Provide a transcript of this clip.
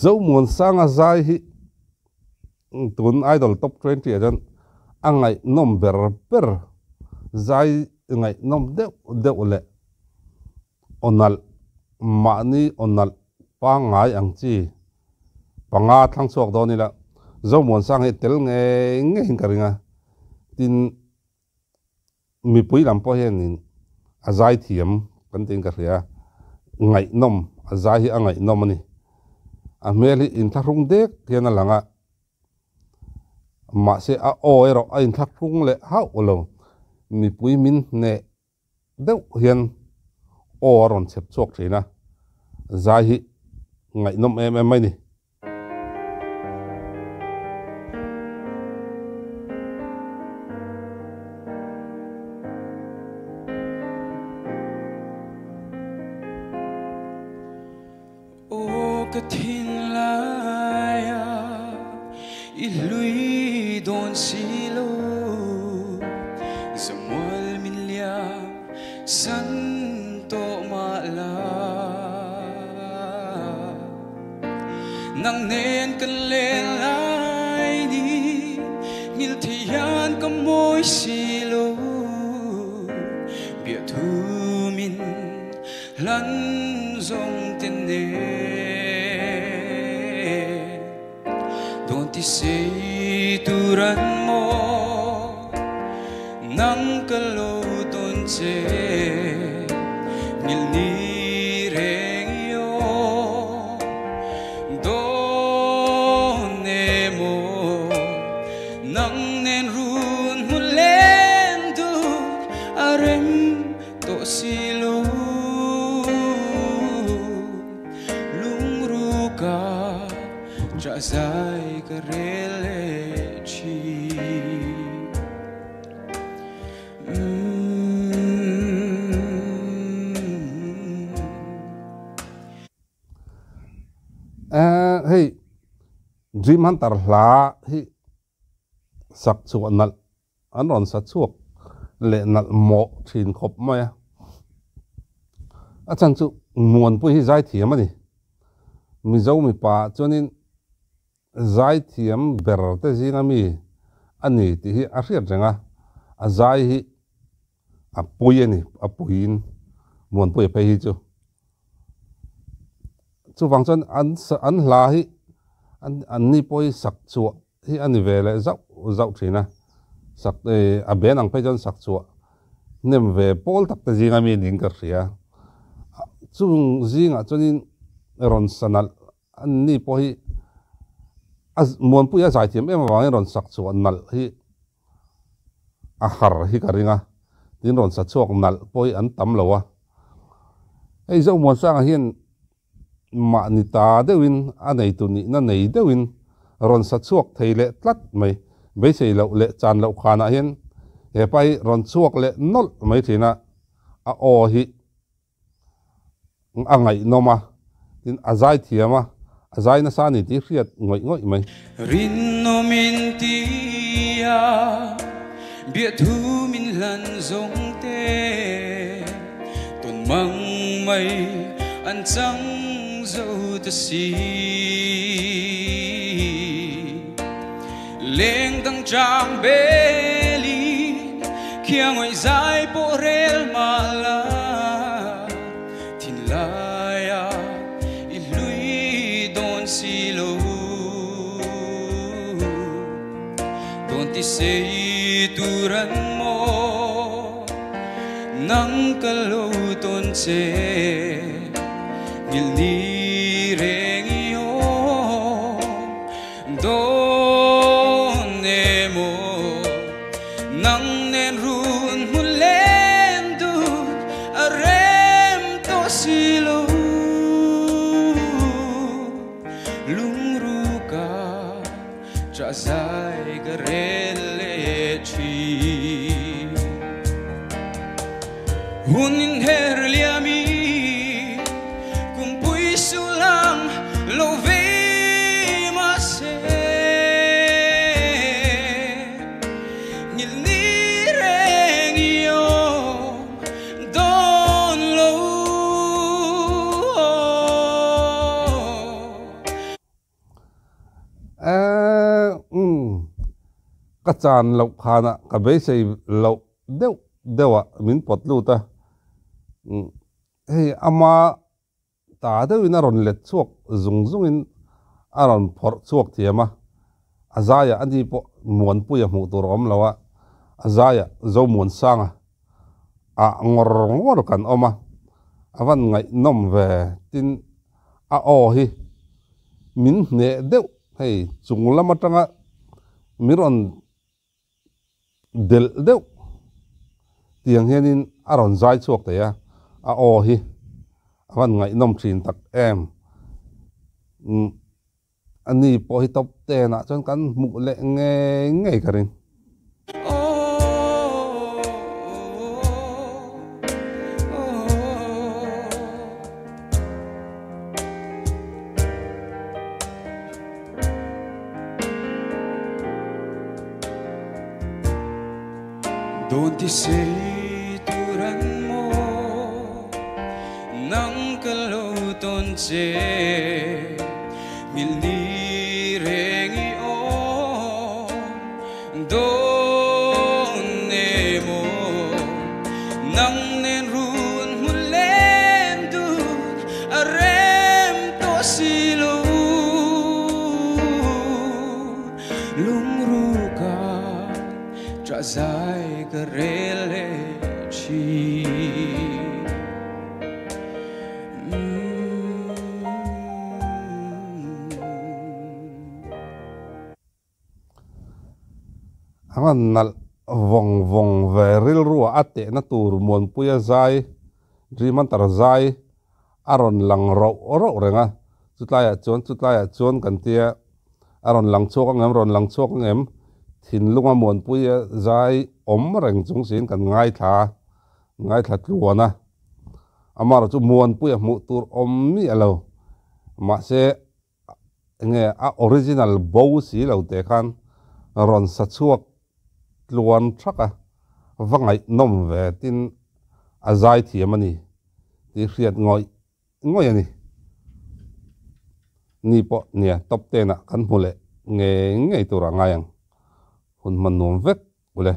zo mon sanga zai hi tun idol top 20 ajan angai nom ber ber zai ngai nom de ule onal mani onal pa ngai ang chi panga thang chuak do ni la zo mon sang he tel nge hin karinga tin mi pui lam po hen in azai thiam kan tin ka ria ngai nom azai hi angai nom ani a meli in tharung dek hian a langa ma se a o ero a in tharung le ha ulo mi pui min ne deuh hian o ron chep chok thina zai hi ngai nom em mai ni Kathin laya ilui don silo Samuel Milia Santo Mala nang nen kan lelai ni ngil thian kamoy silo bia thu min lan zong tene Ti say turan mo nang kaluton che ngil ni reng yo done mo nang nen run mulen du arem to silo lungruka jazai Karelechi hey dream hunter hla hi sak chu nal anon sa chuak le nal mo thin khop mai a chan chu muan pu hi zai thiam ani mi zo mi pa chuanin zai thiam ber te zinga mi ani ti hi a hriat renga a zai hi a pui ani a puin muan pui pe hi chu wang chuan an hla hi an ni poi sak chu hi ani vele zau thina sak a ben ang pe jon sak chu nem ve pol tak te zinga mi ning ka ria chung zinga chuanin ron sanal an ni poi muan pui a zai thiam em awang ron sak chu nal hi a har hi karinga tin ron sa chuak nal poi an tam lowa ei zo muan sang hian ma ni ta deuin a nei tu ni na nei deuin ron sa chuak theile tlat mai be sei lo le chan lo khana hian he pai ron chuak le nol mai thina a o hi angai noma tin azai thiama azai na sa ni ti hriat ngoi mai rin no min tia bia thu min lan zong te ton mang mai an chang zo ta si leng dang chang beli kia ngoi zai po rel mala thin laya ilui don silo don ti sei turan mo nang kaluton che ngil ni reng yo done mo nang nen run mulen du arem to silo lungruka jazai garelechi hunin herliami ka chan lo khana ka be sei lo deu dewa min potlu ta hei ama ta deu in aron let chuak zung zung in aron phor chuak thiama azaya ani po muan puya mu tur om lawa azaya zo muan sanga a ngor kan oma awan ngai nom ve tin a o hi min ne deu hei chung lama tanga miron del deu tiang hianin aron zai chuak te ya a o hi awan ngai nom thin tak em ani po hi top te na chon kan mu le nge karin Don't you say turan mo nang kaluton che milireng iyon don nemo nang nenrun mulen dun arem to silo lumruka trazai karele chi awan nal vong veril ruwa ate na tur mon puya zai driman tar zai aron lang ro renga chutlaya chon kan tia aron lang chok ngam ron lang chok ngem thin lunga mon puya zai om reng chung sin kan ngai thla tluana amar chu mon puya mu tur om mi alo ma se nge a original bow si lo te khan ron sa chuak tluan thaka vangai nom ve tin azai thiamani ti hriat ngoi ani ni po nia top te na kan hule nge tura ngayang hun man nom vek ule